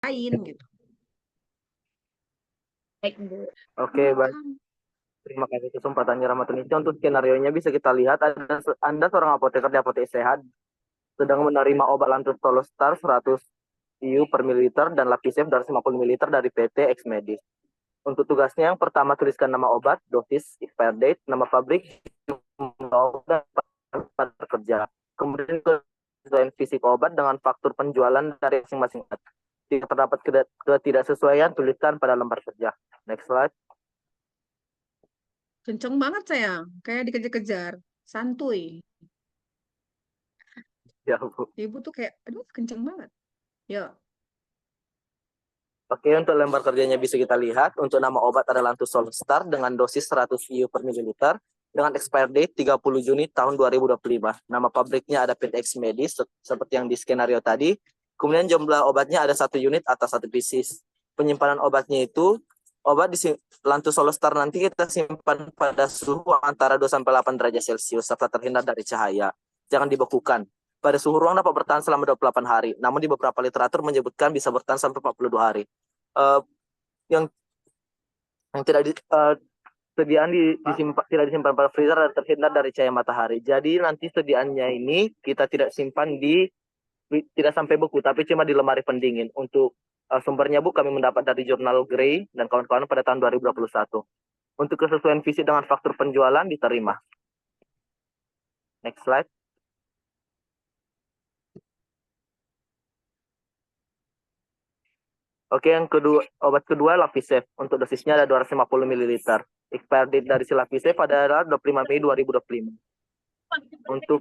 lain gitu. Baik, Bu. Oke, baik. Terima kasih kesempatannya Rahmatullahi. Untuk skenario-nya bisa kita lihat, Anda seorang apoteker di apotek sehat sedang menerima obat lantus Solostar 100 IU per mililiter dan Lapisef 250 mililiter dari PT X Medis. Untuk tugasnya yang pertama tuliskan nama obat, dosis, expired date, nama pabrik, dan pada kerja. Kemudian kesesuaian fisik obat dengan faktur penjualan dari masing-masing. Jika terdapat ketidaksesuaian, tuliskan pada lembar kerja. Next slide. Kenceng banget saya, kayak dikejar-kejar, santuy. Ya, Bu. Ibu tuh kayak, aduh kenceng banget. Ya, Oke, untuk lembar kerjanya bisa kita lihat. Untuk nama obat adalah Lantus Solstar dengan dosis 100 IU per mililiter dengan expired date 30 Juni tahun 2025. Nama pabriknya ada PTX Medis seperti yang di skenario tadi. Kemudian jumlah obatnya ada 1 unit atas 1 pieces. Penyimpanan obatnya itu obat di Lantus Solstar nanti kita simpan pada suhu antara 2 sampai 8 derajat Celcius serta terhindar dari cahaya. Jangan dibekukan. Pada suhu ruang dapat bertahan selama 28 hari. Namun di beberapa literatur menyebutkan bisa bertahan sampai 42 hari. Uh, yang tidak sediaan tidak disimpan pada freezer dan terhindar dari cahaya matahari. Jadi nanti sediaannya ini kita tidak simpan tidak sampai beku, tapi cuma di lemari pendingin. Untuk sumbernya Bu kami mendapat dari jurnal Gray dan kawan-kawan pada tahun 2021. Untuk kesesuaian visi dengan faktur penjualan diterima. Next slide. Oke, yang kedua, obat kedua Lapisef. Untuk dosisnya ada 250 ml. Expired date dari si Lapisef adalah 25 Mei 2025. Untuk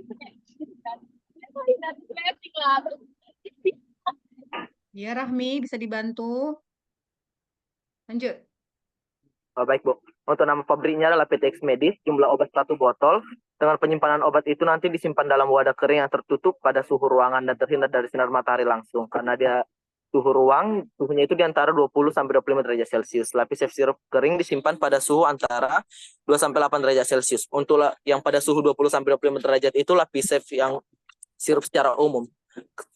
ya Rahmi bisa dibantu. Lanjut. baik, Bu. Untuk nama pabriknya adalah PTX Medis, jumlah obat 1 botol. Dengan penyimpanan obat itu nanti disimpan dalam wadah kering yang tertutup pada suhu ruangan dan terhindar dari sinar matahari langsung. Karena dia suhu ruang, suhunya itu di antara 20 sampai 25 derajat Celcius. Lapis sirup kering disimpan pada suhu antara 2 sampai 8 derajat Celcius. Untuk yang pada suhu 20 sampai 25 derajat itu lapis yang sirup secara umum.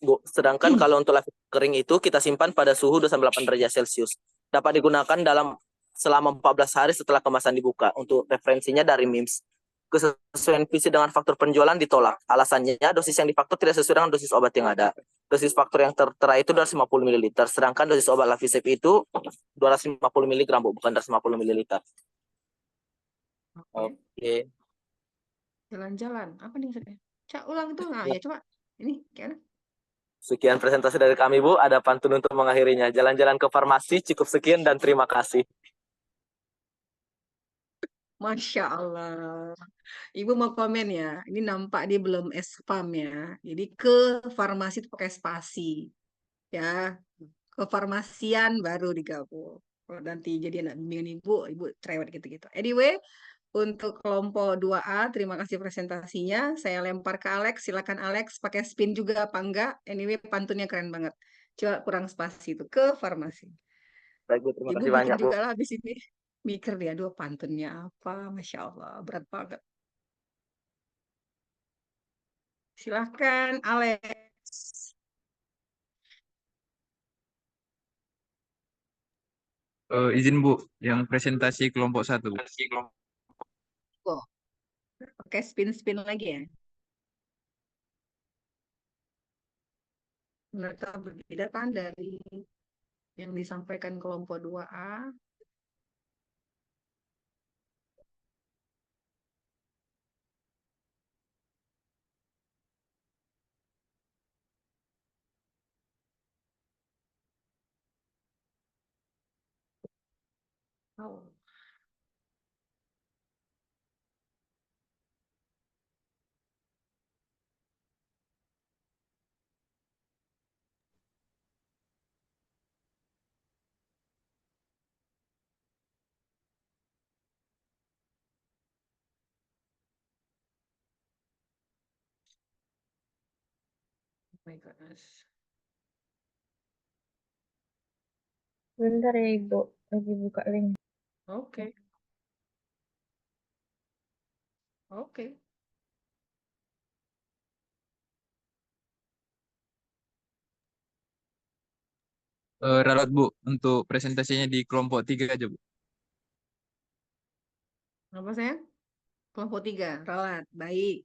Bu. Sedangkan kalau untuk lapis kering itu kita simpan pada suhu 2 sampai 8 derajat Celcius. Dapat digunakan selama 14 hari setelah kemasan dibuka. Untuk referensinya dari MIMS. Kesesuaian visi dengan faktur penjualan ditolak. Alasannya dosis yang difaktur tidak sesuai dengan dosis obat yang ada. Dosis faktur yang tertera itu 250 ml. Sedangkan dosis obat Lavisep itu 250 mg, Bu, bukan 250 ml. Oke. Jalan-jalan. Apa nih? Cak, ulang tuh. Nah, ya coba. Ini, kayak Sekian presentasi dari kami, Bu. Ada pantun untuk mengakhirinya. Jalan-jalan ke farmasi, cukup sekian dan terima kasih. Masya Allah. Ibu mau komen ya. Ini nampak dia belum spam ya. Jadi ke farmasi itu pakai spasi. Ya, kefarmasian baru digabung. Kalau nanti jadi anak bimbingan ibu cerewet gitu-gitu. Anyway, untuk kelompok 2A, terima kasih presentasinya. Saya lempar ke Alex. Silakan Alex pakai spin juga apa enggak. Anyway, pantunnya keren banget. Coba kurang spasi itu ke farmasi. Baik, Bu. Terima Ibu kasih bikin banyak, Bu. juga lah habis ini. Mikir dia, aduh pantunnya apa. Masya Allah, berat banget. Silahkan Alex. Izin Bu, yang presentasi kelompok 1. Oh, oke spin-spin lagi ya. Mereka berbeda kan dari yang disampaikan kelompok 2A. Oh. Oh my goodness. Bentar ya Ibu, lagi buka link. Oke. Oke. Ralat Bu, untuk presentasinya di kelompok 3 aja Bu. Apa saya? Kelompok 3, ralat. Baik.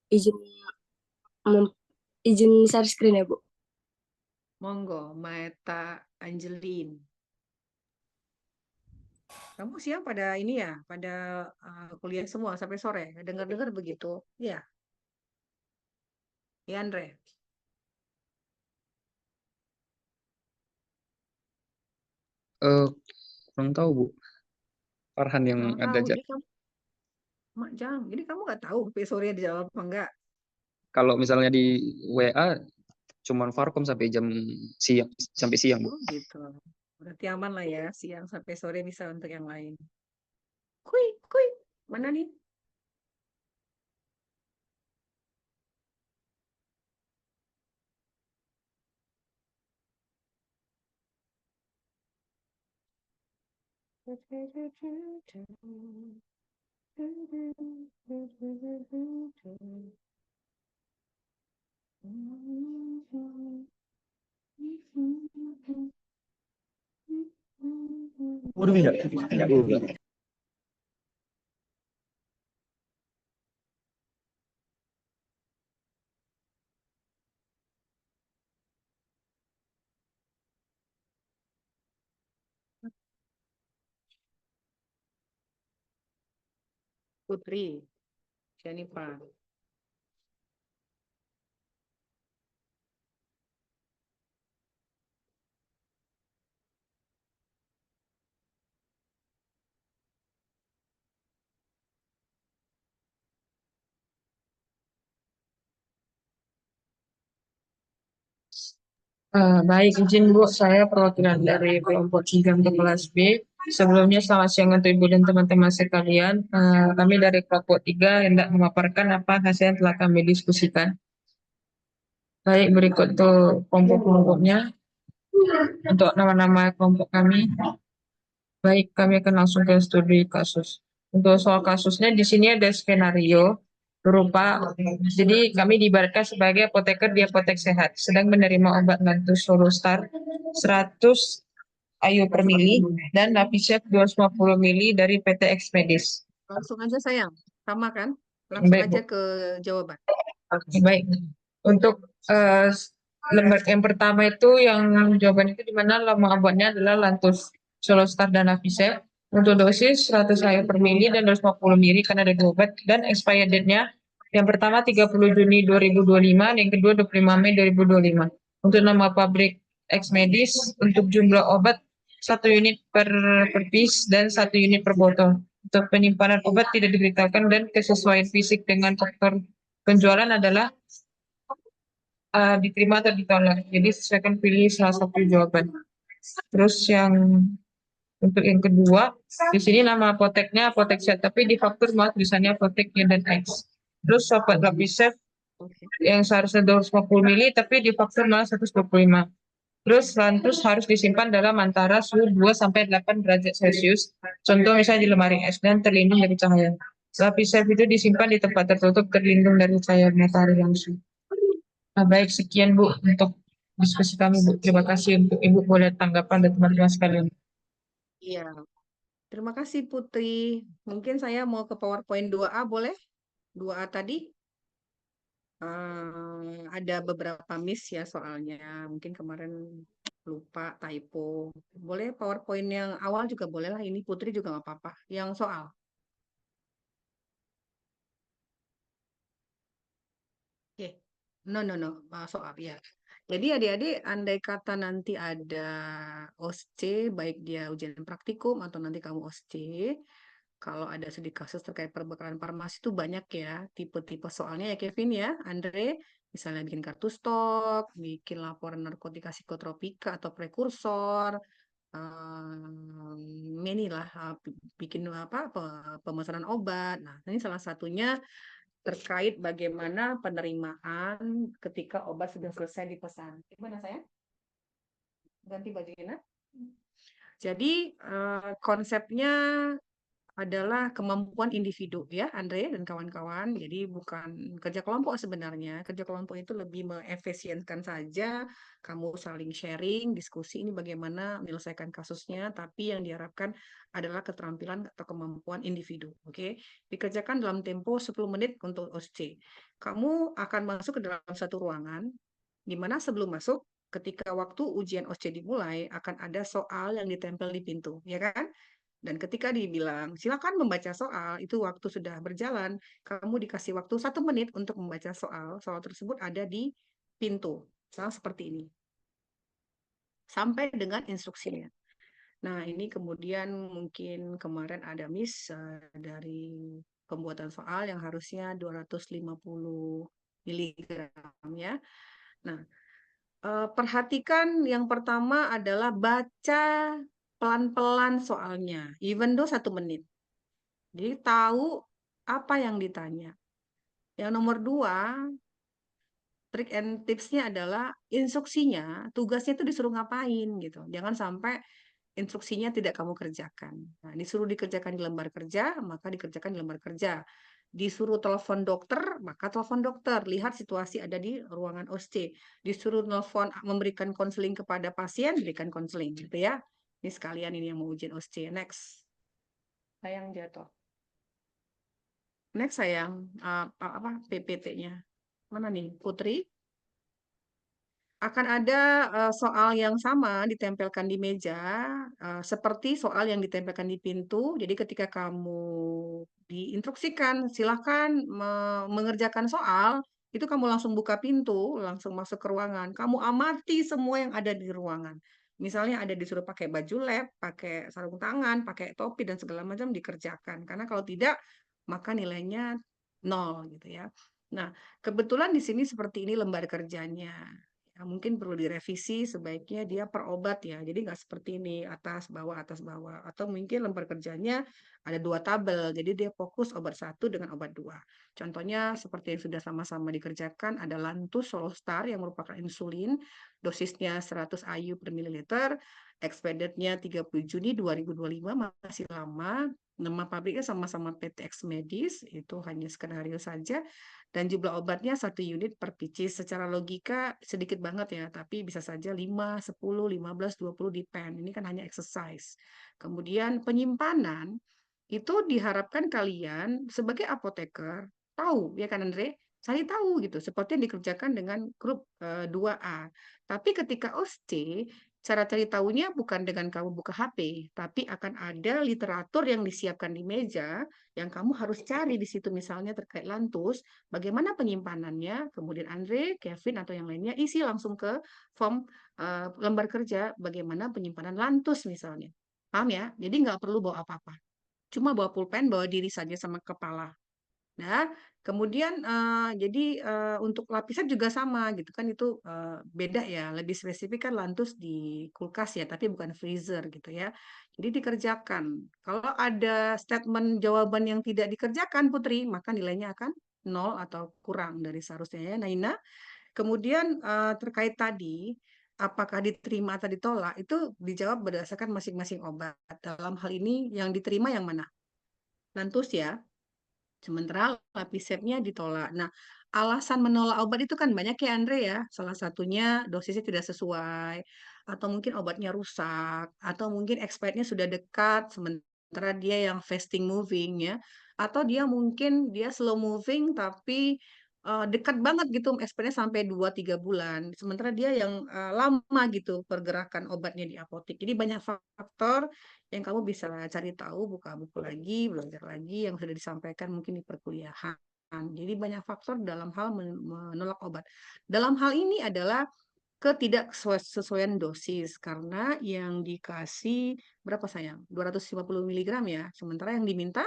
Izin izin share screen ya, Bu. Monggo, Maeta Angelin. Kamu siang pada ini ya, pada kuliah semua sampai sore. Dengar-dengar begitu. Ya, ya Andre. Eh, kurang tahu Bu. Farhan yang Kurang ada tahu. Jadi kamu, jadi kamu nggak tahu sampai sore dijawab apa enggak? kalau misalnya di WA cuman Farkom sampai jam siang sampai siang Bu. Oh gitu. Berarti aman lah ya, siang sampai sore bisa untuk yang lain. Kui, kui. Mana nih? Putri, Jennifer. Baik, izin Bu, saya perwakilan dari kelompok 3 untuk kelas B. Sebelumnya selamat siang untuk Ibu dan teman-teman sekalian. Kami dari kelompok 3 hendak memaparkan apa hasil yang telah kami diskusikan. Baik, berikut tuh kelompok-kelompoknya. Untuk nama-nama kelompok kami. Baik, kami akan langsung ke studi kasus. Untuk soal kasusnya di sini ada skenario berupa, jadi kami diibaratkan sebagai apoteker di apotek sehat, sedang menerima obat Lantus Solostar 100 IU per mili dan Napisep 250 mili dari PT Exmedis. Langsung aja sayang, sama kan? Langsung Baik, aja Bu. ke jawaban. Oke, baik. Untuk lembar yang pertama itu yang jawaban itu di mana nama obatnya adalah Lantus Solostar dan Napisep. Untuk dosis 100 IU per mili dan 250 mili karena ada dua obat dan expired date-nya yang pertama 30 Juni 2025, yang kedua 25 Mei 2025. Untuk nama pabrik Exmedis, untuk jumlah obat 1 unit per piece dan 1 unit per botol. Untuk penyimpanan obat tidak diberitakan dan kesesuaian fisik dengan faktor penjualan adalah diterima atau ditolak. Jadi silakan pilih salah satu jawaban. Terus untuk yang kedua, di sini nama apoteknya apotek sehat, tapi di faktur malah tulisannya apotek dan X. Terus obat Lapisef yang seharusnya 250 mili, tapi di faktur malah 125. Terus Lantus harus disimpan dalam antara suhu 2 sampai 8 derajat Celcius. Contoh misalnya di lemari es dan terlindung dari cahaya. Lapisef itu disimpan di tempat tertutup terlindung dari cahaya matahari langsung. Baik, sekian Bu untuk diskusi kami Bu. Terima kasih untuk Ibu boleh tanggapan dan teman-teman sekalian. Iya. Terima kasih Putri. Mungkin saya mau ke PowerPoint 2A boleh? 2A tadi ada beberapa miss ya soalnya. Mungkin kemarin lupa typo. Boleh PowerPoint yang awal juga boleh lah. Ini Putri juga nggak apa-apa. Yang soal. Oke. No. Soal ya. Jadi adik-adik, andai kata nanti ada OSC, baik dia ujian praktikum atau nanti kamu OSC, kalau ada studi kasus terkait perbekalan farmasi itu banyak ya tipe-tipe soalnya ya Kevin ya, Andre, misalnya bikin kartu stok, bikin laporan narkotika psikotropika atau prekursor, many lah, bikin apa pemesanan obat. Nah, ini salah satunya terkait bagaimana penerimaan ketika obat sudah selesai dipesan. Gimana saya? Ganti bajunya. Jadi konsepnya adalah kemampuan individu ya, Andre dan kawan-kawan. Jadi bukan kerja kelompok sebenarnya. Kerja kelompok itu lebih mengefisienkan saja, kamu saling sharing, diskusi ini bagaimana menyelesaikan kasusnya, tapi yang diharapkan adalah keterampilan atau kemampuan individu. Oke, dikerjakan dalam tempo 10 menit untuk OSCE. Kamu akan masuk ke dalam satu ruangan, di mana sebelum masuk, ketika waktu ujian OSCE dimulai, akan ada soal yang ditempel di pintu, ya kan? Dan ketika dibilang, silakan membaca soal, itu waktu sudah berjalan, kamu dikasih waktu 1 menit untuk membaca soal. Soal tersebut ada di pintu, misalnya seperti ini. Sampai dengan instruksinya. Nah, ini kemudian mungkin kemarin ada miss dari pembuatan soal yang harusnya 250 miligram ya. Nah, perhatikan yang pertama adalah baca pelan-pelan soalnya, even though 1 menit. Jadi tahu apa yang ditanya. Yang nomor 2, trik and tipsnya adalah instruksinya, tugasnya itu disuruh ngapain gitu. Jangan sampai instruksinya tidak kamu kerjakan. Nah, disuruh dikerjakan di lembar kerja, maka dikerjakan di lembar kerja. Disuruh telepon dokter, maka telepon dokter. Lihat situasi ada di ruangan OSCE. Disuruh telepon memberikan konseling kepada pasien, berikan konseling gitu ya. Ini sekalian ini yang mau ujian OSCE. Next. Sayang jatuh. Next sayang, apa PPT-nya? Mana nih, Putri? Akan ada soal yang sama ditempelkan di meja, seperti soal yang ditempelkan di pintu. Jadi ketika kamu diinstruksikan, silahkan mengerjakan soal, itu kamu langsung buka pintu, langsung masuk ke ruangan. Kamu amati semua yang ada di ruangan. Misalnya ada disuruh pakai baju lab, pakai sarung tangan, pakai topi, dan segala macam dikerjakan. Karena kalau tidak, maka nilainya 0 gitu ya. Nah, kebetulan di sini seperti ini lembar kerjanya. Ya, mungkin perlu direvisi, sebaiknya dia per obat ya. Jadi nggak seperti ini, atas, bawah, atas, bawah. Atau mungkin lembar kerjanya ada 2 tabel, jadi dia fokus obat 1 dengan obat 2. Contohnya seperti yang sudah sama-sama dikerjakan, ada Lantus Solostar yang merupakan insulin, dosisnya 100 IU per mililiter, expedite-nya 30 Juni 2025, masih lama. Nama pabriknya sama-sama PTX Medis, itu hanya skenario saja. Dan jumlah obatnya 1 unit per pcs. Secara logika sedikit banget ya, tapi bisa saja 5, 10, 15, 20 depend. Ini kan hanya exercise. Kemudian penyimpanan, itu diharapkan kalian sebagai apoteker tahu, ya kan Andre? Saya tahu gitu, seperti yang dikerjakan dengan grup 2A. Tapi ketika OSCE, cara cari tahunya bukan dengan kamu buka HP, tapi akan ada literatur yang disiapkan di meja yang kamu harus cari di situ, misalnya terkait Lantus, bagaimana penyimpanannya, kemudian Andre, Kevin, atau yang lainnya isi langsung ke form lembar kerja bagaimana penyimpanan Lantus misalnya. Paham ya? Jadi nggak perlu bawa apa-apa. Cuma bawa pulpen, bawa diri saja sama kepala. Nah, kemudian jadi untuk lapisan juga sama gitu kan, itu beda ya, lebih spesifik kan Lantus di kulkas ya, tapi bukan freezer gitu ya. Jadi dikerjakan. Kalau ada statement jawaban yang tidak dikerjakan Putri, maka nilainya akan 0 atau kurang dari seharusnya ya, Naina. Kemudian terkait tadi apakah diterima atau ditolak itu dijawab berdasarkan masing-masing obat. Dalam hal ini yang diterima yang mana? Lantus ya. Sementara lapisepnya ditolak. Nah, alasan menolak obat itu kan banyak ya Andre ya. Salah satunya dosisnya tidak sesuai, atau mungkin obatnya rusak, atau mungkin expirednya sudah dekat, sementara dia yang fasting moving ya. Atau dia mungkin dia slow moving tapi dekat banget gitu expirednya sampai 2-3 bulan. Sementara dia yang lama gitu pergerakan obatnya di apotek. Jadi banyak faktor yang kamu bisa cari tahu, buka buku lagi, belajar lagi yang sudah disampaikan mungkin di perkuliahan. Jadi banyak faktor dalam hal menolak obat. Dalam hal ini adalah ketidaksesuaian dosis, karena yang dikasih berapa sayang? 250 mg ya, sementara yang diminta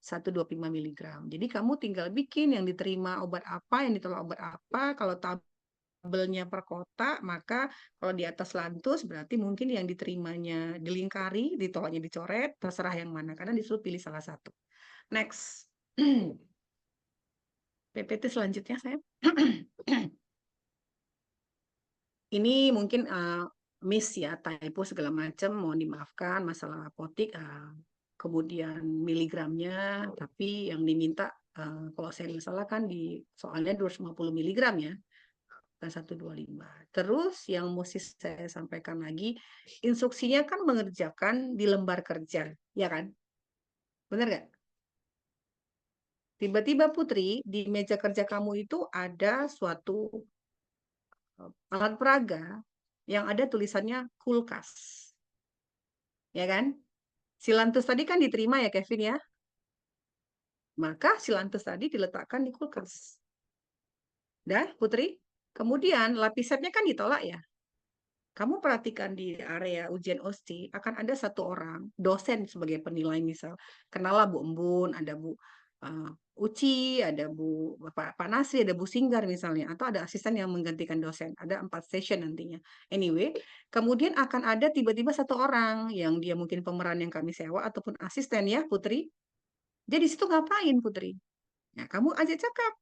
125 mg. Jadi kamu tinggal bikin yang diterima obat apa, yang ditolak obat apa. Kalau tabelnya per kota, maka kalau di atas Lantus berarti mungkin yang diterimanya dilingkari, ditolaknya dicoret, terserah yang mana, karena disuruh pilih salah satu. Next. PPT selanjutnya saya. Ini mungkin miss ya, typo segala macam, mohon dimaafkan, masalah apotik. kemudian miligramnya, tapi yang diminta kalau saya nggak salah kan di soalnya 250 miligram ya, bukan 125. Terus yang mesti saya sampaikan lagi, instruksinya kan mengerjakan di lembar kerja, ya kan? Benar nggak? Tiba-tiba Putri, di meja kerja kamu itu ada suatu alat peraga yang ada tulisannya kulkas. Ya kan? Silantus tadi kan diterima ya Kevin ya. Maka silantus tadi diletakkan di kulkas. Dah Putri, kemudian lapisetnya kan ditolak ya. Kamu perhatikan di area ujian OSCE akan ada satu orang dosen sebagai penilai misal. Kenallah Bu Embun, ada Bu Uci, ada Pak Nasri, ada Bu Singgar misalnya, atau ada asisten yang menggantikan dosen. Ada 4 session nantinya. Anyway, kemudian akan ada tiba-tiba satu orang yang dia mungkin pemeran yang kami sewa ataupun asisten ya Putri. Dia di situ ngapain Putri? Nah, kamu ajak cakap.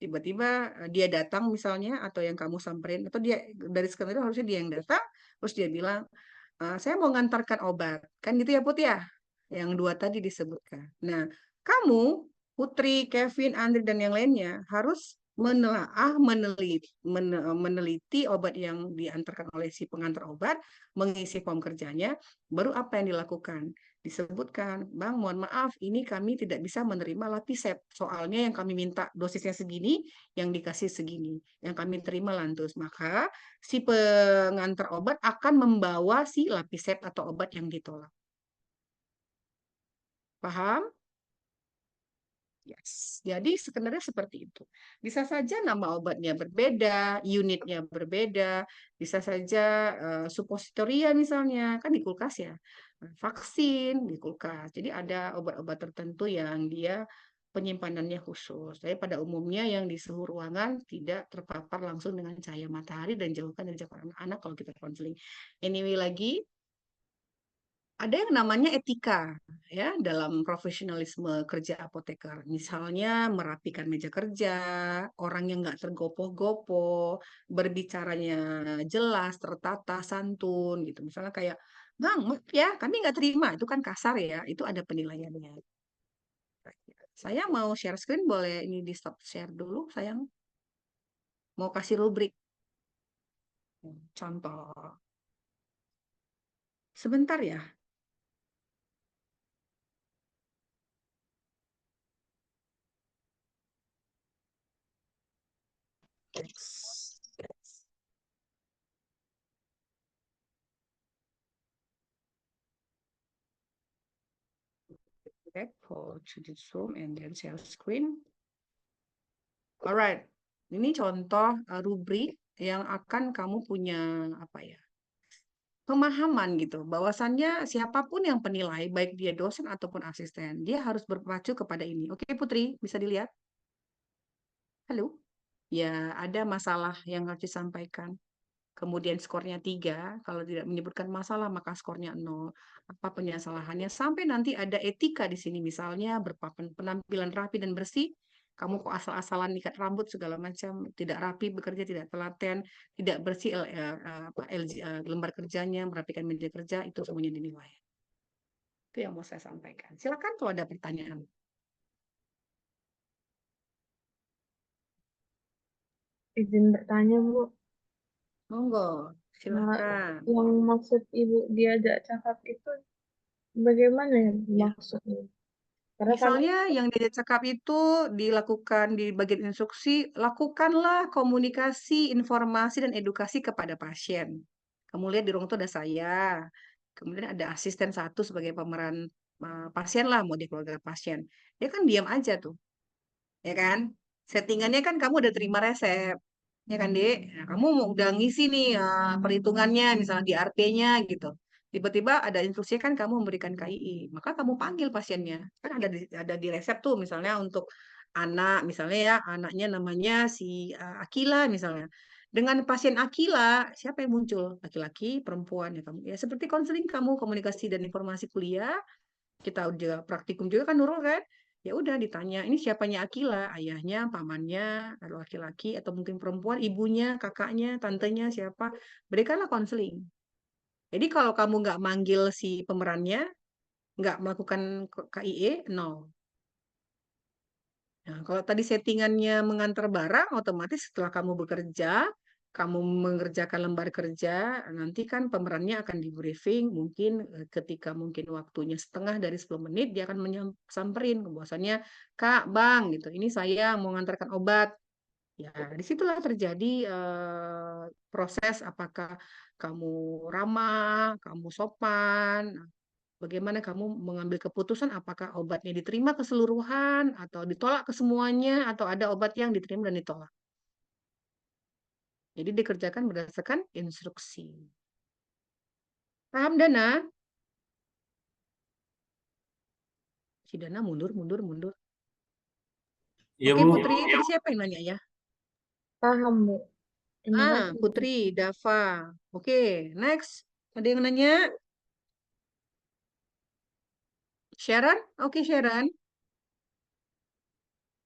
Tiba-tiba dia datang misalnya atau yang kamu samperin atau dia dari skenario harusnya dia yang datang terus dia bilang saya mau ngantarkan obat kan gitu ya Put ya yang 2 tadi disebutkan. Nah kamu Putri, Kevin, Andri dan yang lainnya harus meneliti obat yang diantarkan oleh si pengantar obat, mengisi form kerjanya, baru apa yang dilakukan? Disebutkan, Bang, mohon maaf, ini kami tidak bisa menerima lapisep. Soalnya yang kami minta dosisnya segini, yang dikasih segini. Yang kami terima lantus. Maka si pengantar obat akan membawa si lapisep atau obat yang ditolak. Paham? Yes. Jadi sebenarnya seperti itu. Bisa saja nama obatnya berbeda, unitnya berbeda, bisa saja supositoria misalnya, kan di kulkas ya. Vaksin di kulkas. Jadi ada obat-obat tertentu yang dia penyimpanannya khusus. Tapi pada umumnya yang di suhu ruangan tidak terpapar langsung dengan cahaya matahari dan jauhkan dari jangkauan anak-anak kalau kita konseling. Anyway lagi, ada yang namanya etika ya dalam profesionalisme kerja apoteker. Misalnya merapikan meja kerja, orang yang nggak tergopoh-gopoh, berbicaranya jelas, tertata, santun gitu. Misalnya kayak, Bang, maaf ya, kami nggak terima. Itu kan kasar ya, itu ada penilaiannya. Saya mau share screen, boleh ini di stop share dulu, sayang. Mau kasih rubrik. Contoh. Sebentar ya. Back to the Zoom and then share screen. Alright, ini contoh rubrik yang akan kamu punya apa ya? Pemahaman gitu, bahwasannya siapapun yang penilai, baik dia dosen ataupun asisten, dia harus berpacu kepada ini. Oke, Putri, bisa dilihat? Halo? Ya, ada masalah yang harus disampaikan. Kemudian skornya 3, kalau tidak menyebutkan masalah maka skornya 0. Apa penyalahannya? Sampai nanti ada etika di sini, misalnya penampilan rapi dan bersih, kamu kok asal-asalan ikat rambut segala macam, tidak rapi bekerja, tidak telaten, tidak bersih lembar kerjanya, merapikan meja kerja, itu semuanya dinilai. Itu yang mau saya sampaikan. Silakan kalau ada pertanyaan. Izin bertanya, Bu. Monggo, silakan. Yang maksud Ibu diajak cakap itu bagaimana ya Ya. maksudnya? Karena kami Misalnya yang diajak cakap itu dilakukan di bagian instruksi, lakukanlah komunikasi, informasi, dan edukasi kepada pasien. Kamu lihat di ruang itu ada saya, kemudian ada asisten satu sebagai pemeran pasien lah, mau di keluarga pasien. Dia kan diam aja tuh, ya kan? Settingannya kan kamu udah terima resep, ya kan, Dek? Nah, kamu mau udah ngisi nih perhitungannya, misalnya di RP-nya gitu. Tiba-tiba ada instruksi kan kamu memberikan KII, maka kamu panggil pasiennya. Kan ada di resep tuh, misalnya untuk anak, misalnya ya, anaknya namanya si Akila misalnya. Dengan pasien Akila, siapa yang muncul? Laki-laki, perempuan ya kamu. Ya seperti konseling kamu komunikasi dan informasi kuliah, kita juga praktikum juga kan Nurul kan? Ya udah ditanya, ini siapanya Akila? Ayahnya, pamannya, laki-laki atau mungkin perempuan, ibunya, kakaknya, tantenya, siapa? Berikanlah konseling. Jadi kalau kamu nggak manggil si pemerannya, nggak melakukan KIE, 0. Nah, kalau tadi settingannya mengantar barang, otomatis setelah kamu bekerja, kamu mengerjakan lembar kerja, nanti kan pemerannya akan di briefing, mungkin ketika mungkin waktunya setengah dari 10 menit, dia akan samperin, bahwasannya, Kak, Bang, gitu, ini saya mau mengantarkan obat. Ya, disitulah terjadi proses apakah kamu ramah, kamu sopan, bagaimana kamu mengambil keputusan apakah obatnya diterima keseluruhan atau ditolak ke semuanya atau ada obat yang diterima dan ditolak. Jadi dikerjakan berdasarkan instruksi. Paham, Dana? Si Dana mundur, mundur, mundur. Iya, Oke, Bu. Putri, tadi siapa yang nanya ya? Paham, Bu. Terima kasih, Bu. Putri, Dava. Oke, next. Ada yang nanya? Sharon? Oke, Sharon.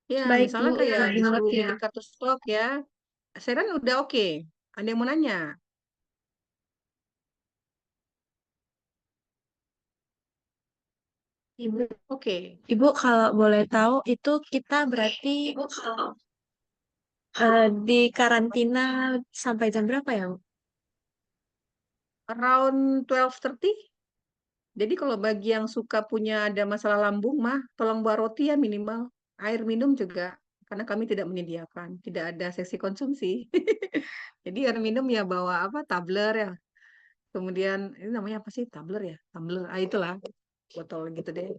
Ya, Baik, misalnya Bu. kayak Lebih disuruh ngerti ya. bikin kartu stok ya. Sharon udah oke. Ada yang mau nanya? Ibu, Oke. Ibu kalau boleh tahu itu kita berarti di karantina sampai jam berapa ya, Bu? Around 12:30. Jadi kalau bagi yang suka punya ada masalah lambung mah, tolong bawa roti ya minimal. Air minum juga, karena kami tidak menyediakan, tidak ada seksi konsumsi. Jadi air minum ya bawa apa, tumbler ya. Kemudian ini namanya apa sih, tumbler ya? Tumbler, itulah botol gitu deh.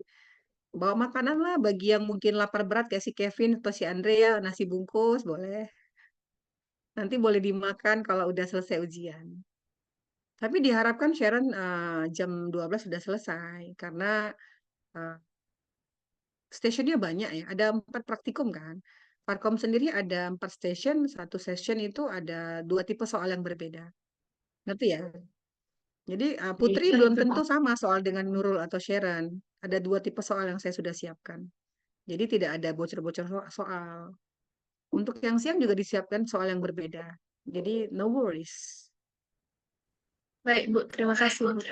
Bawa makanan lah bagi yang mungkin lapar berat kayak si Kevin atau si Andre ya, nasi bungkus boleh. Nanti boleh dimakan kalau udah selesai ujian. Tapi diharapkan Sharon jam 12 sudah selesai karena eh, stasiunnya banyak ya. Ada 4 praktikum kan. Parkom sendiri ada 4 station, satu session itu ada 2 tipe soal yang berbeda. Ngerti ya? Jadi Putri belum tentu sama soal dengan Nurul atau Sharon. Ada 2 tipe soal yang saya sudah siapkan. Jadi tidak ada bocor-bocor soal. Untuk yang siang juga disiapkan soal yang berbeda. Jadi no worries. Baik, Bu. Terima kasih, Bu.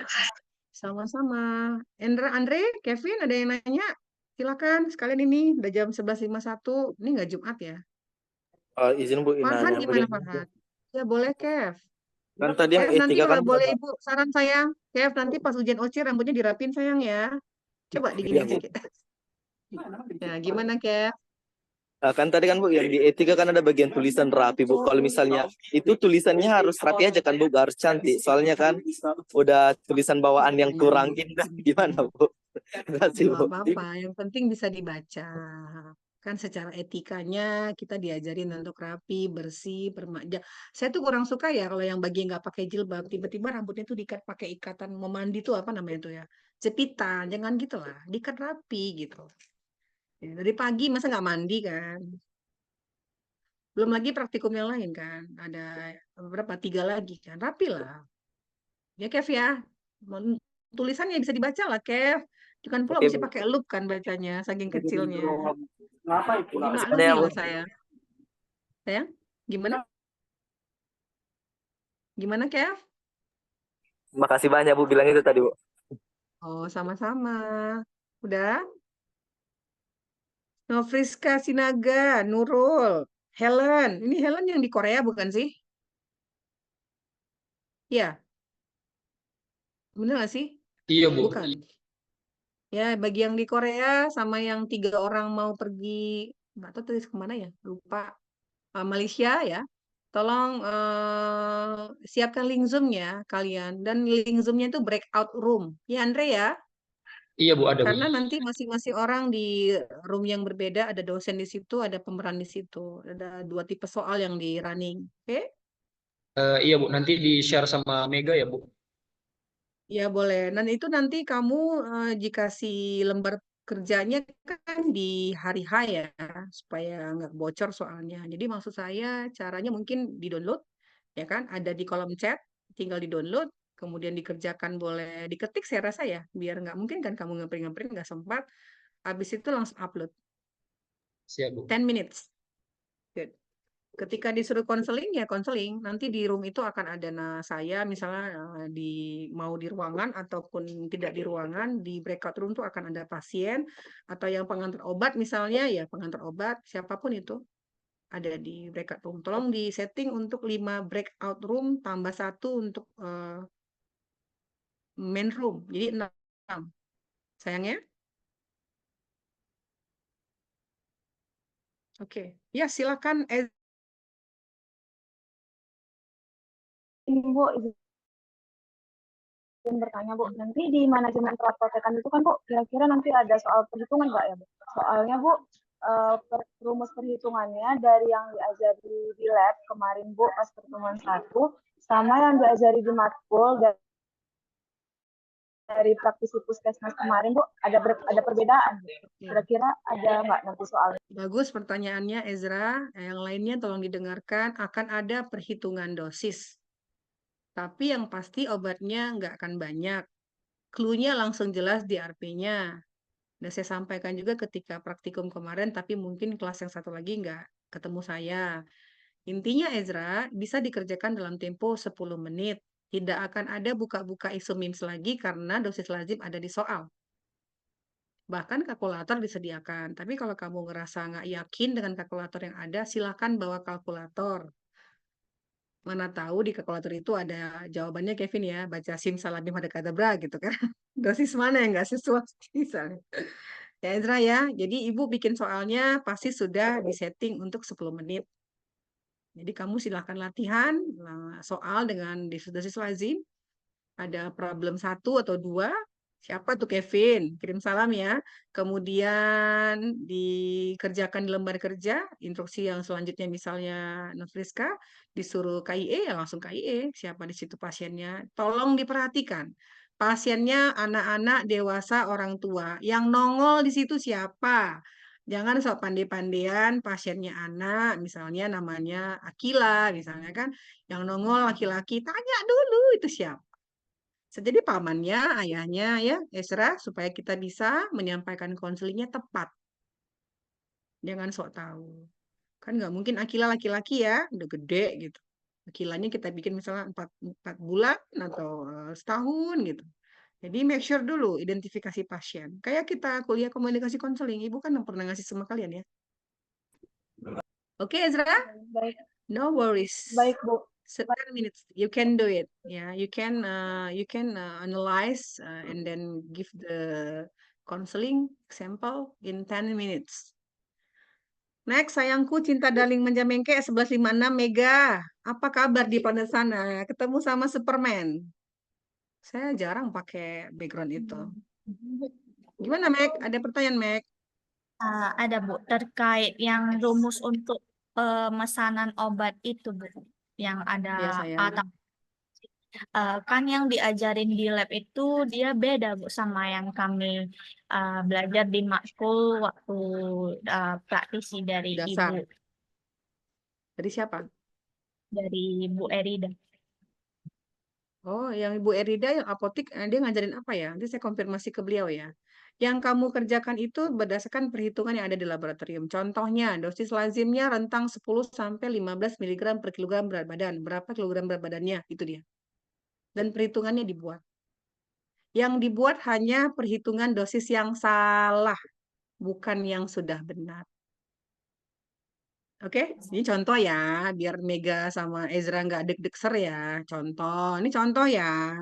Sama-sama. Andre, Kevin, ada yang nanya? Silakan, sekalian ini udah jam 11.51. Ini nggak Jumat ya? Izin Bu, Farhan nanya gimana begini. Farhan? Ya boleh, Kev. Kan tadi yang Kev, nanti E3 kan kalau boleh ada. Ibu, saran sayang. Kev, nanti pas ujian OC rambutnya dirapin sayang ya. Coba Iya, diginiin Bu. sedikit. Ya, gimana Kev? Kan tadi kan Bu, yang di E3 kan ada bagian tulisan rapi Bu. Kalau misalnya itu tulisannya harus rapi aja kan Bu, gak harus cantik. Soalnya kan udah tulisan bawaan yang kurang indah. Gimana Bu? Terima kasih Nggak Bu. apa-apa, yang penting bisa dibaca. Kan secara etikanya kita diajarin untuk rapi, bersih, bermakna. Saya tuh kurang suka ya kalau yang bagian nggak pakai jilbab, tiba-tiba rambutnya tuh diikat pakai ikatan mau mandi tuh apa namanya tuh ya? Jepitan, jangan gitu lah. Diikat rapi gitu. Ya, dari pagi masa nggak mandi kan? Belum lagi praktikum yang lain kan? Ada berapa? 3 lagi kan? Rapi lah. Ya Kev ya. Tulisannya bisa dibaca lah Kev. Jangan pula Oke mesti Bu. pakai loop kan bacanya, saking kecilnya. Jadi Sebenarnya maklumi Bu. lah saya. Sayang, gimana? Gimana, Kev? Makasih banyak Bu bilang itu tadi Bu. Oh, sama-sama. Udah? Novriska Sinaga, Nurul, Helen. Ini Helen yang di Korea bukan sih? Iya, bener nggak sih? Iya, Bu. Bukan. Ya, bagi yang di Korea sama yang 3 orang mau pergi, nggak tahu tadi kemana ya, lupa. Malaysia ya. Tolong siapkan link Zoom-nya kalian. Dan link Zoom-nya itu breakout room. Ya, Andre ya. Iya, Bu, ada, Bu. Karena nanti masing-masing orang di room yang berbeda, ada dosen di situ, ada pemeran di situ. Ada 2 tipe soal yang di running. Oke? Iya, Bu. Nanti di-share sama Mega ya, Bu. Ya boleh. Dan itu nanti kamu jika si lembar kerjanya kan di hari H ya, supaya nggak bocor soalnya. Jadi maksud saya caranya mungkin di-download, ya kan? Ada di kolom chat, tinggal di-download, kemudian dikerjakan boleh diketik saya rasa ya, biar nggak mungkin kan kamu ngeprint-ngeprint nggak sempat. Habis itu langsung upload. Siap, Bu. 10 minutes. Good. Ketika disuruh konseling ya konseling. Nanti di room itu akan ada saya misalnya mau di ruangan ataupun tidak di ruangan, di breakout room tuh akan ada pasien atau yang pengantar obat misalnya ya pengantar obat siapapun itu ada di breakout room. Tolong di setting untuk 5 breakout room tambah 1 untuk main room. Jadi 6. Sayangnya. Oke. Ya, silakan. Ini Bu, izin bertanya Bu, nanti di manajemen praktekan itu kan Bu, kira-kira nanti ada soal perhitungan nggak ya Bu? Soalnya Bu, rumus perhitungannya dari yang diajari di lab kemarin Bu pas pertemuan 1 sama yang diajari di matkul dari praktisi puskesmas kemarin Bu, ada perbedaan. Kira-kira ada nggak nanti soalnya? Bagus pertanyaannya Ezra. Yang lainnya tolong didengarkan. Akan ada perhitungan dosis. Tapi yang pasti obatnya nggak akan banyak. Clue-nya langsung jelas di RP-nya. Dan saya sampaikan juga ketika praktikum kemarin, tapi mungkin kelas yang satu lagi nggak ketemu saya. Intinya Ezra bisa dikerjakan dalam tempo 10 menit. Tidak akan ada buka-buka isu MIMS lagi karena dosis lazim ada di soal. Bahkan kalkulator disediakan. Tapi kalau kamu ngerasa nggak yakin dengan kalkulator yang ada, silakan bawa kalkulator. Mana tahu di kalkulator itu ada jawabannya Kevin ya, baca simsalabim hadakadabra gitu kan. Dosis mana yang nggak sesuai misalnya. Ya Ezra ya, jadi Ibu bikin soalnya pasti sudah disetting untuk 10 menit. Jadi kamu silahkan latihan soal dengan dosis lazim. Ada problem 1 atau 2. Siapa tuh Kevin? Kirim salam ya. Kemudian dikerjakan di lembar kerja, instruksi yang selanjutnya misalnya Nufriska disuruh KIE ya langsung KIE. Siapa di situ pasiennya? Tolong diperhatikan. Pasiennya anak-anak, dewasa, orang tua. Yang nongol di situ siapa? Jangan sok pandai-pandean pasiennya anak, misalnya namanya Akila, misalnya kan. Yang nongol laki-laki, tanya dulu itu siapa. Jadi pamannya, ayahnya ya, Ezra, supaya kita bisa menyampaikan konselingnya tepat. Jangan sok tahu. Kan nggak mungkin Akila laki-laki ya, udah gede gitu. Akilanya kita bikin misalnya 4 bulan atau setahun gitu. Jadi make sure dulu identifikasi pasien. Kayak kita kuliah komunikasi konseling, Ibu kan pernah ngasih sama kalian ya. Oke, Ezra? Baik. No worries. Baik, Bu. 10 minutes, you can do it. Yeah, you can analyze and then give the counseling example in 10 minutes. Next, sayangku cinta darling menjamengke 1156 Mega. Apa kabar di pada sana? Ketemu sama Superman. Saya jarang pakai background itu. Gimana, Meg? Ada pertanyaan, Meg? Ada Bu, terkait yang rumus untuk pemesanan obat itu Bu, yang ada Ya, saya. kan yang diajarin di lab itu dia beda Bu sama yang kami belajar di matkul waktu praktisi dari Dasar. Ibu, Dari siapa? dari Bu Erida. Oh, yang Ibu Erida yang apotik, dia ngajarin apa ya? Nanti saya konfirmasi ke beliau ya. Yang kamu kerjakan itu berdasarkan perhitungan yang ada di laboratorium. Contohnya, dosis lazimnya rentang 10 sampai 15 mg per kilogram berat badan. Berapa kilogram berat badannya? Itu dia. Dan perhitungannya dibuat. Yang dibuat hanya perhitungan dosis yang salah, bukan yang sudah benar. Oke, ini contoh ya, biar Mega sama Ezra nggak deg-deg ser ya. Contoh, ini contoh ya.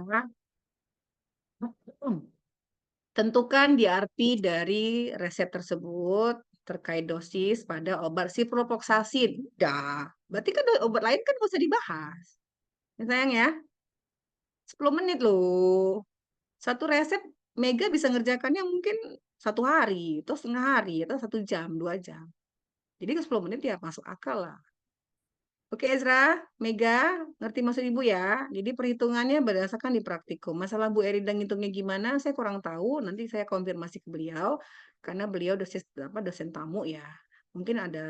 Tentukan DRP dari resep tersebut terkait dosis pada obat ciprofloxacin. Udah, berarti kan obat lain kan nggak usah dibahas. Ya, sayang ya, 10 menit loh. Satu resep Mega bisa ngerjakannya mungkin 1 hari, atau setengah hari, atau 1 jam, 2 jam. Jadi ke 10 menit ya masuk akal lah. Oke Ezra, Mega, ngerti maksud Ibu ya? Jadi perhitungannya berdasarkan di praktikum. Masalah Bu Erida ngitungnya gimana, saya kurang tahu. Nanti saya konfirmasi ke beliau, karena beliau dosen tamu ya. Mungkin ada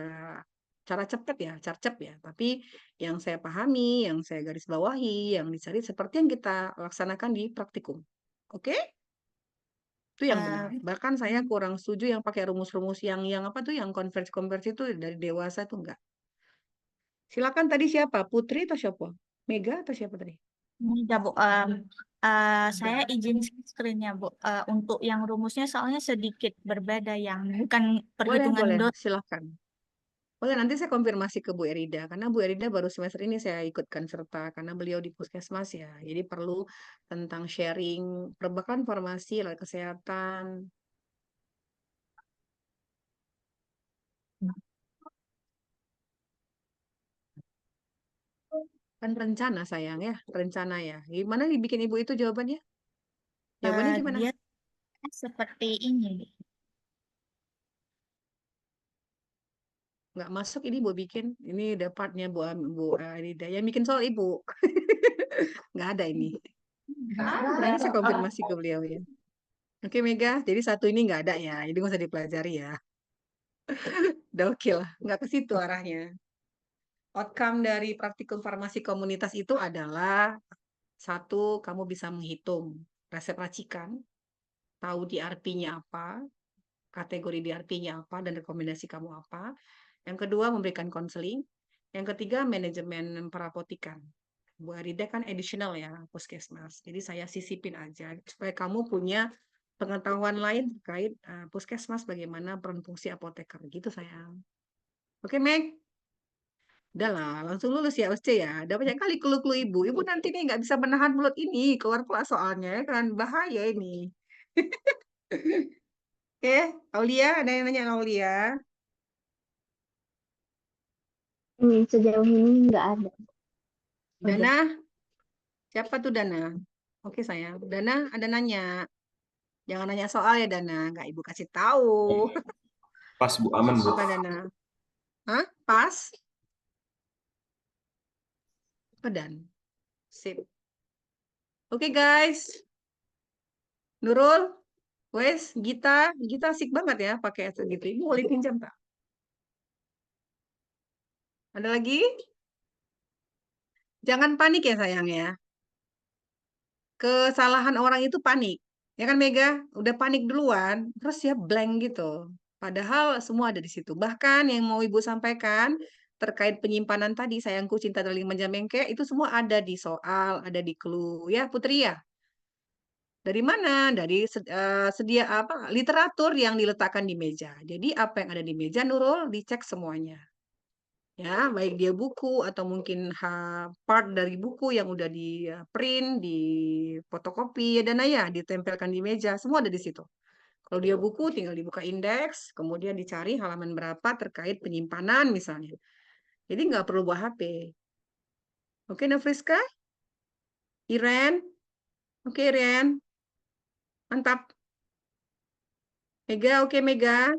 cara cepat ya, carcep ya. Tapi yang saya pahami, yang saya garis bawahi, yang dicari seperti yang kita laksanakan di praktikum. Oke? Itu yang benar. Bahkan saya kurang setuju yang pakai rumus-rumus yang apa tuh, yang konversi-konversi itu dari dewasa itu enggak. Silakan tadi siapa? Putri atau siapa? Mega atau siapa tadi? Ya, Bu. Saya izin screen-nya, Bu. Untuk yang rumusnya soalnya sedikit berbeda, yang bukan perhitungan Boleh, dos. silakan. Boleh, nanti saya konfirmasi ke Bu Erida, karena Bu Erida baru semester ini saya ikutkan serta, karena beliau di Puskesmas ya. Jadi perlu tentang sharing, bahkan informasi alat kesehatan. Kan rencana sayang ya, rencana ya. Gimana dibikin Ibu itu jawabannya? Jawabannya gimana? Dia seperti ini, Bu. Nggak masuk ini Ibu bikin. Ini udah partnya Bu Erida. Yang bikin soal Ibu. Nggak ada ini. Nanti saya konfirmasi ke beliau ya. Oke Mega, jadi satu ini nggak ada ya. Jadi nggak usah dipelajari ya. Udah oke lah, nggak ke situ arahnya. Outcome dari praktikum farmasi komunitas itu adalah satu, kamu bisa menghitung resep racikan, tahu DRP-nya apa, kategori DRP-nya apa, dan rekomendasi kamu apa. Yang kedua, memberikan konseling. Yang ketiga, manajemen perapotikan. Bu Arida kan additional ya, puskesmas. Jadi saya sisipin aja, supaya kamu punya pengetahuan lain terkait puskesmas, bagaimana peran fungsi apoteker. Gitu sayang. Oke, Meg? Udah lah, langsung lulus ya USC ya. Udah banyak kali clue-clue Ibu. Ibu nanti nih nggak bisa menahan mulut ini, keluar kelas soalnya ya kan. Bahaya ini. Oke, Aulia, ada yang nanya Aulia? Sejauh ini nggak ada. Dana? Siapa tuh Dana? Oke sayang. Dana ada nanya. Jangan nanya soal ya Dana. Nggak Ibu kasih tahu. Pas Bu, aman Bu. Apa Dana? Hah? Pas? Pedan. Sip. Oke guys. Nurul, Wes, Gita asik banget ya pakai gitu. Ibu boleh pinjam tak? Ada lagi? Jangan panik ya sayang ya. Kesalahan orang itu panik. Ya kan Mega? Udah panik duluan, terus ya blank gitu. Padahal semua ada di situ. Bahkan yang mau Ibu sampaikan terkait penyimpanan tadi, sayangku cinta darling menjamengke, itu semua ada di soal, ada di clue. Ya Putri ya? Dari mana? Dari sedia apa? Literatur yang diletakkan di meja. Jadi apa yang ada di meja Nurul dicek semuanya. Ya, baik dia buku atau mungkin part dari buku yang udah di print, di fotokopi ya dan ya ditempelkan di meja, semua ada di situ. Kalau dia buku tinggal dibuka indeks, kemudian dicari halaman berapa terkait penyimpanan misalnya. Jadi nggak perlu bawa HP. Oke, Nafriska? Iren? Oke, Iren. Mantap. Mega, oke Mega.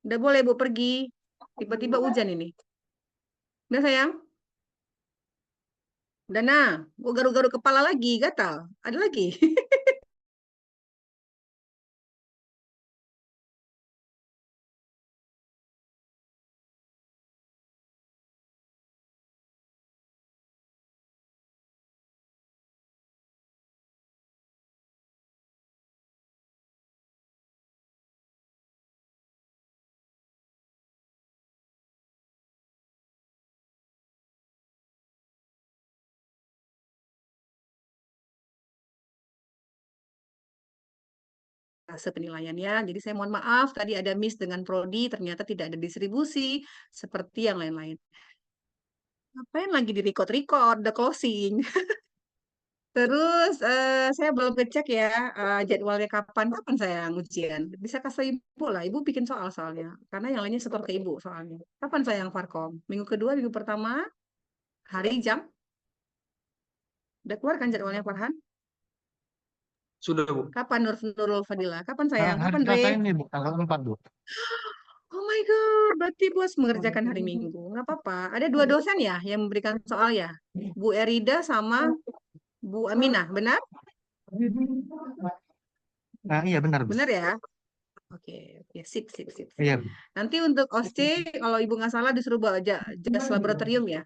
Udah boleh Bu pergi. Tiba-tiba hujan ini. Udah sayang? Udah nah, gue garu-garu kepala lagi, gatal. Ada lagi. Penilaiannya. Jadi saya mohon maaf tadi ada miss dengan prodi, ternyata tidak ada distribusi seperti yang lain-lain. Ngapain lagi di record, the closing. Terus saya belum ngecek ya jadwalnya kapan saya ujian. Bisa kasih Ibu lah, Ibu bikin soal soalnya. Karena yang lainnya setor ke Ibu soalnya. Kapan saya yang Farkom? Minggu kedua, minggu pertama, hari, jam? Udah keluar kan jadwalnya Farhan? Sudah Bu. Kapan Nurul Fadila? Kapan sayang? Hari Kapan Re? Selasa ini Bu, tanggal 4 Bu. Oh my God, berarti bos mengerjakan hari Minggu. Nggak apa-apa. Ada 2 dosen ya yang memberikan soal ya? Bu Erida sama Bu Aminah, benar? Nah, iya benar Bu. Benar ya? Oke, oke, sip. Iya Bu. Nanti untuk OSCE, kalau Ibu nggak salah disuruh bawa jas laboratorium ya?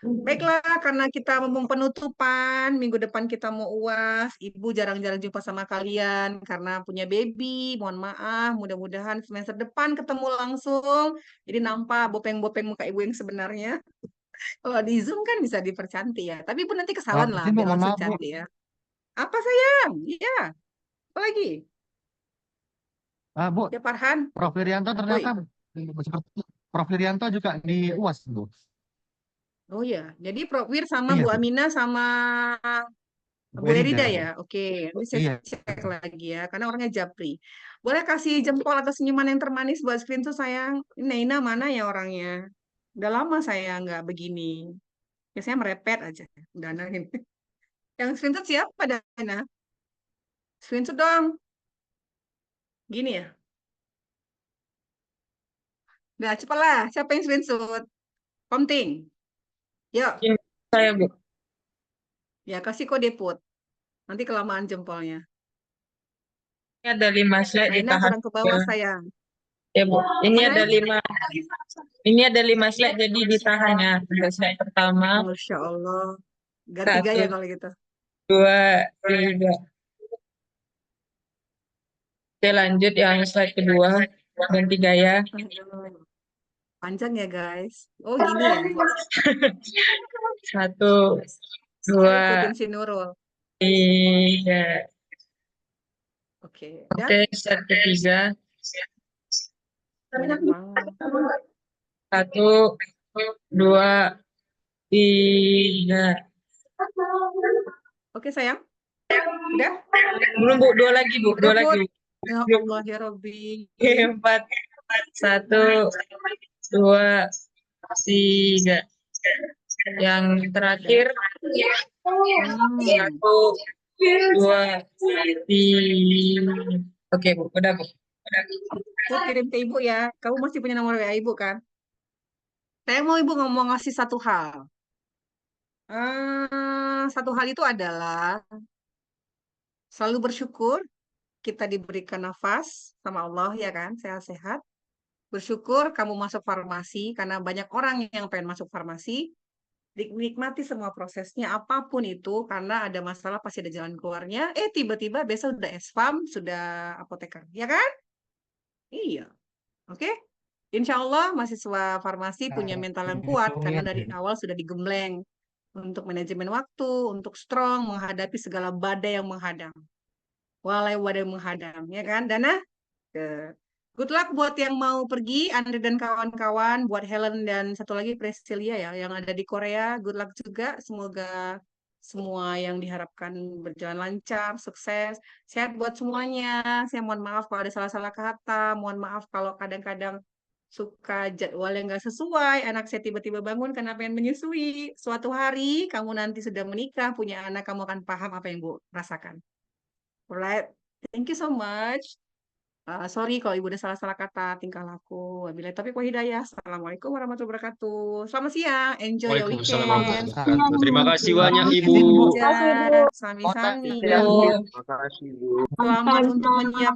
Baiklah, karena kita mau penutupan, minggu depan kita mau UAS, Ibu jarang-jarang jumpa sama kalian karena punya baby, mohon maaf, mudah-mudahan semester depan ketemu langsung, jadi nampak bopeng-bopeng muka Ibu yang sebenarnya. Kalau di Zoom kan bisa dipercantik ya, tapi Ibu nanti ke salon lah, Izin Bu, biar mohon langsung maaf Bu. cantik ya. Apa sayang? Iya, apa lagi? Bu, Ya Farhan? Prof Wirianto Woi. ternyata seperti Prof Wirianto juga di UAS Bu. Oh ya, jadi Prof Wir sama Iya Bu Bu. Amina sama Bu Bu Erida Erida Bu. ya, oke. Nanti saya Iya. cek lagi ya, karena orangnya japri. Boleh kasih jempol atau senyuman yang termanis buat screenshot sayang. Ini Naina mana ya orangnya? Udah lama saya nggak begini. Biasanya merepet aja. Dana ini. Yang screenshot siapa Dana? Screenshot dong. Gini ya. Udah cepatlah. Siapa yang screenshot? Pomting. Yuk. Ini saya Bu. Ya kasih kode put. Nanti kelamaan jempolnya. Ini ada 5 slide Naina ditahan. kurang ke bawah sayang. Ya Bu. Ini Mana? ada 5. Ini ada 5 slide jadi ditahan ya. Ada slide pertama. Masya Allah. Ganti gaya kalau gitu. 2, 3. Oke lanjut yang slide kedua. Ganti gaya. Aduh. Panjang ya guys. Oh gini ya. 1, Saya 2, ikutin si Nurul. 3. Oke. Dah. Oke, slide ketiga. Banyak banget. 1, 2, 3. Oke sayang. Udah? Belum Bu, 2 lagi Bu, 2 Udah lagi. put. Ya Allah ya Rabbi. 4, 1, 2, 3. Yang terakhir 1, 2, 3. Oke Bu, udah Bu. Put kirim ke ibu ya. Kamu masih punya nomor WA ibu kan? Saya mau ibu ngomong ngasih satu hal. Satu hal itu adalah selalu bersyukur kita diberikan nafas sama Allah ya kan, sehat-sehat. Bersyukur kamu masuk farmasi karena banyak orang yang pengen masuk farmasi. Nikmati semua prosesnya apapun itu karena ada masalah pasti ada jalan keluarnya. Tiba-tiba besok udah SFAM, sudah apoteker, ya kan? Iya. Oke? Insya Allah mahasiswa farmasi punya mental yang kuat karena dari awal sudah digembleng untuk manajemen waktu, untuk strong menghadapi segala badai yang menghadang. Walai badai menghadang, ya kan? Dana? Good luck buat yang mau pergi, Andre dan kawan-kawan, buat Helen dan satu lagi Priscilia ya, yang ada di Korea. Good luck juga, semoga semua yang diharapkan berjalan lancar, sukses, sehat buat semuanya. Saya mohon maaf kalau ada salah-salah kata, mohon maaf kalau kadang-kadang suka jadwal yang nggak sesuai, anak saya tiba-tiba bangun karena pengen menyusui. Suatu hari kamu nanti sudah menikah, punya anak, kamu akan paham apa yang Bu rasakan. Alright, thank you so much. Sorry kalau ibu ada salah-salah kata tingkah laku. Wabillahi taufiq wal hidayah. Assalamualaikum warahmatullahi wabarakatuh. Selamat siang. Enjoy your Waalaikumsalam weekend. warahmatullahi wabarakatuh. Terima kasih banyak Ibu. Sami-sami. Terima kasih Bu. Selamat untuk menyiapkan